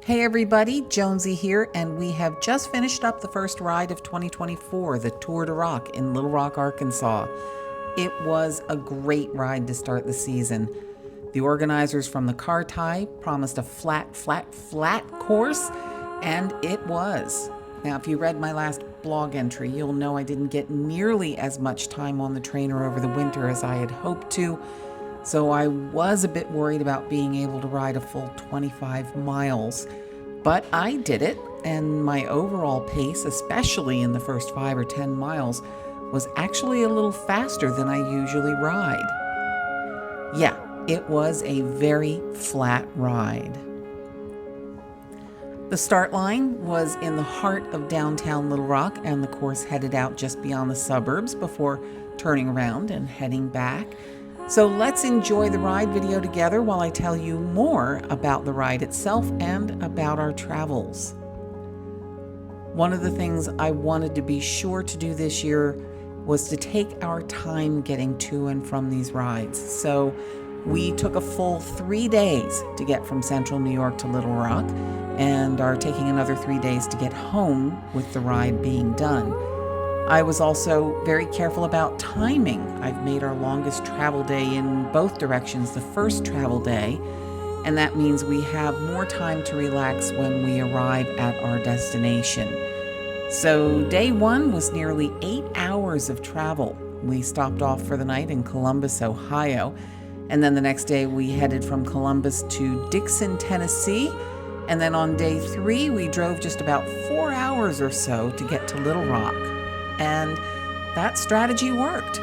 Hey everybody, Jonesy here, and we have just finished up the first ride of 2024, the Tour de Rock in Little Rock, Arkansas. It was a great ride to start the season. The organizers from the car tie promised a flat course, and it was. Now, if you read my last blog entry, you'll know I didn't get nearly as much time on the trainer over the winter as I had hoped to, so I was a bit worried about being able to ride a full 25 miles. But I did it, and my overall pace, especially in the first 5 or 10 miles, was actually a little faster than I usually ride. Yeah, it was a very flat ride. The start line was in the heart of downtown Little Rock, and the course headed out just beyond the suburbs before turning around and heading back. So let's enjoy the ride video together while I tell you more about the ride itself and about our travels. One of the things I wanted to be sure to do this year was to take our time getting to and from these rides. So we took a full 3 days to get from central New York to Little Rock and are taking another 3 days to get home with the ride being done. I was also very careful about timing. I've made our longest travel day in both directions the first travel day, and that means we have more time to relax when we arrive at our destination. So day one was nearly 8 hours of travel. We stopped off for the night in Columbus, Ohio, and then the next day we headed from Columbus to Dixon, Tennessee, and then on day 3 we drove just about 4 hours or so to get to Little Rock. And that strategy worked.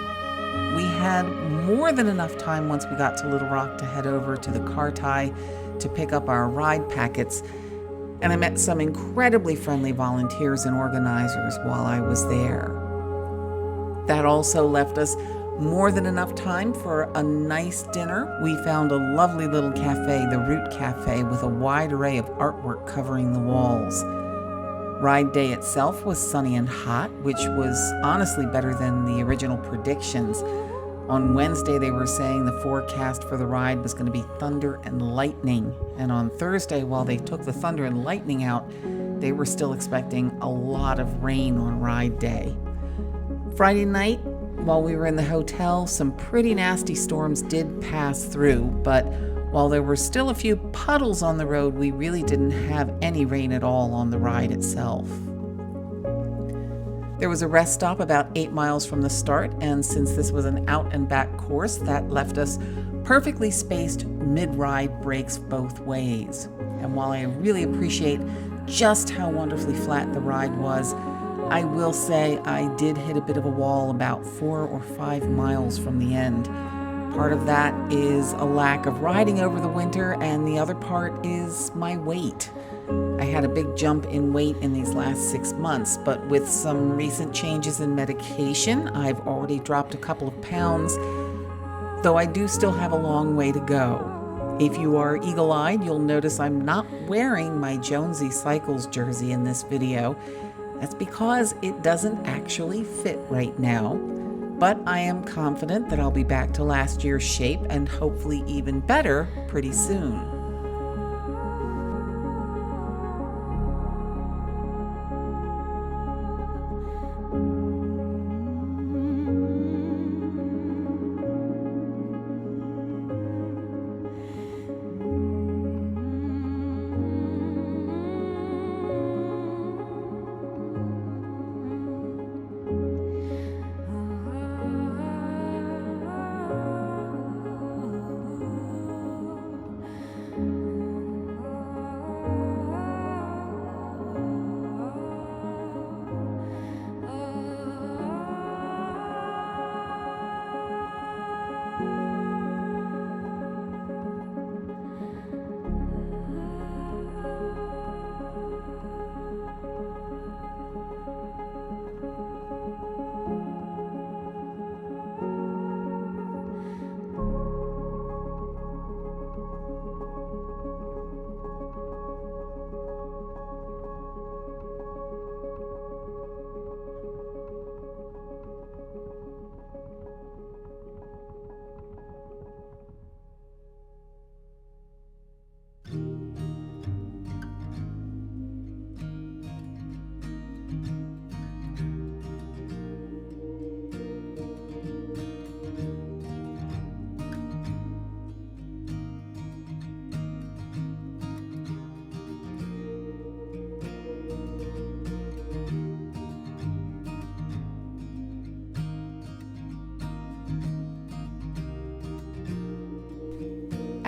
We had more than enough time once we got to Little Rock to head over to the car tie to pick up our ride packets, and I met some incredibly friendly volunteers and organizers while I was there. That also left us more than enough time for a nice dinner. We found a lovely little cafe, the Root Cafe, with a wide array of artwork covering the walls. Ride day itself was sunny and hot, which was honestly better than the original predictions. On Wednesday, they were saying the forecast for the ride was going to be thunder and lightning. And on Thursday, while they took the thunder and lightning out, they were still expecting a lot of rain on ride day. Friday night, while we were in the hotel, some pretty nasty storms did pass through, but while there were still a few puddles on the road, we really didn't have any rain at all on the ride itself. There was a rest stop about 8 miles from the start, and since this was an out and back course, that left us perfectly spaced mid-ride breaks both ways. And while I really appreciate just how wonderfully flat the ride was, I will say I did hit a bit of a wall about 4 or 5 miles from the end. Part of that is a lack of riding over the winter, and the other part is my weight. I had a big jump in weight in these last 6 months, but with some recent changes in medication, I've already dropped a couple of pounds, though I do still have a long way to go. If you are eagle-eyed, you'll notice I'm not wearing my Jonesy Cycles jersey in this video. That's because it doesn't actually fit right now. But I am confident that I'll be back to last year's shape and hopefully even better pretty soon.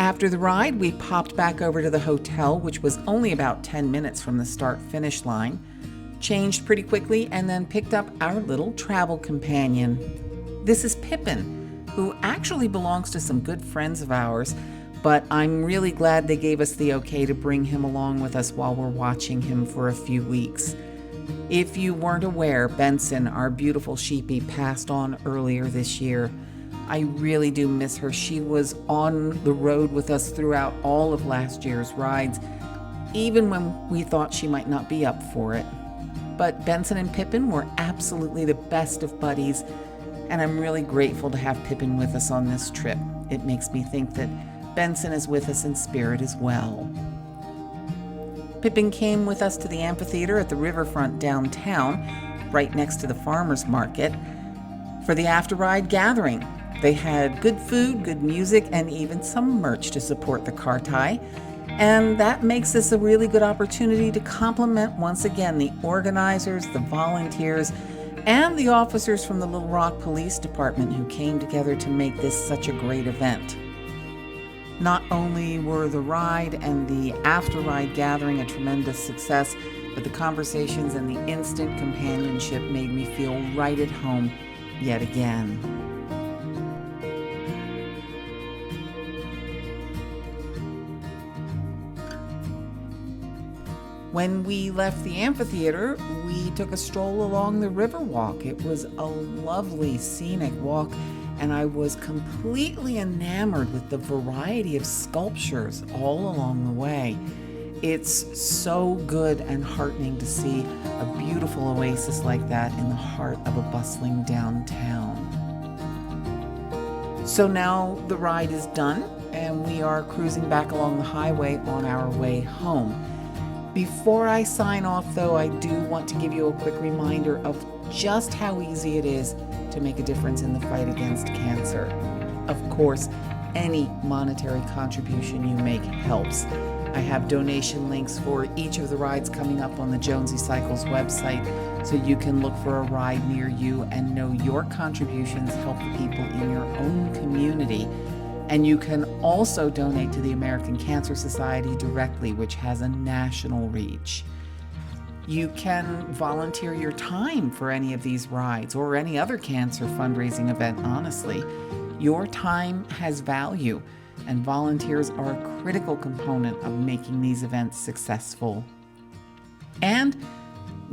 After the ride, we popped back over to the hotel, which was only about 10 minutes from the start-finish line, changed pretty quickly, and then picked up our little travel companion. This is Pippin, who actually belongs to some good friends of ours, but I'm really glad they gave us the okay to bring him along with us while we're watching him for a few weeks. If you weren't aware, Benson, our beautiful sheepy, passed on earlier this year. I really do miss her. She was on the road with us throughout all of last year's rides, even when we thought she might not be up for it. But Benson and Pippin were absolutely the best of buddies, and I'm really grateful to have Pippin with us on this trip. It makes me think that Benson is with us in spirit as well. Pippin came with us to the amphitheater at the riverfront downtown, right next to the farmers market, for the after-ride gathering. They had good food, good music, and even some merch to support the car tie. And that makes this a really good opportunity to compliment once again the organizers, the volunteers, and the officers from the Little Rock Police Department who came together to make this such a great event. Not only were the ride and the after-ride gathering a tremendous success, but the conversations and the instant companionship made me feel right at home yet again. When we left the amphitheater, we took a stroll along the Riverwalk. It was a lovely scenic walk, and I was completely enamored with the variety of sculptures all along the way. It's so good and heartening to see a beautiful oasis like that in the heart of a bustling downtown. So now the ride is done, and we are cruising back along the highway on our way home. Before I sign off, though, I do want to give you a quick reminder of just how easy it is to make a difference in the fight against cancer. Of course, any monetary contribution you make helps. I have donation links for each of the rides coming up on the Jonesy Cycles website, so you can look for a ride near you and know your contributions help the people in your own community. And you can also donate to the American Cancer Society directly, which has a national reach. You can volunteer your time for any of these rides or any other cancer fundraising event, honestly. Your time has value, and volunteers are a critical component of making these events successful. And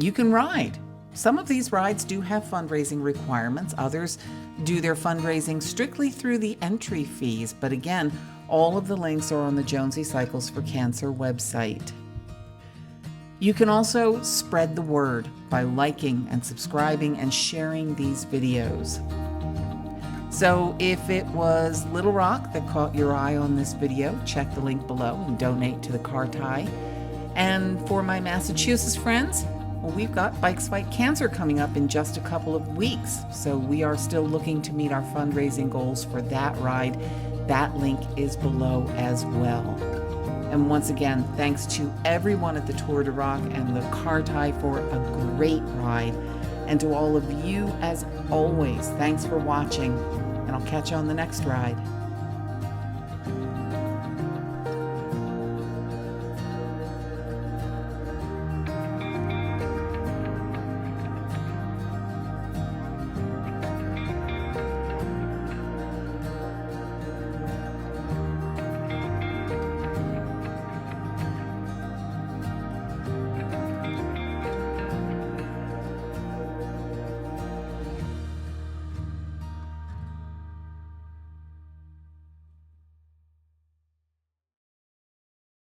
you can ride. Some of these rides do have fundraising requirements. Others do their fundraising strictly through the entry fees. But again, all of the links are on the Jonesy Cycles for Cancer website. You can also spread the word by liking and subscribing and sharing these videos. So if it was Little Rock that caught your eye on this video, check the link below and donate to the car tie. And for my Massachusetts friends, well, we've got Bikes Fight Cancer coming up in just a couple of weeks, so we are still looking to meet our fundraising goals for that ride. That link is below as well. And once again, thanks to everyone at the Tour de Rock and the car tie for a great ride. And to all of you, as always, thanks for watching, and I'll catch you on the next ride.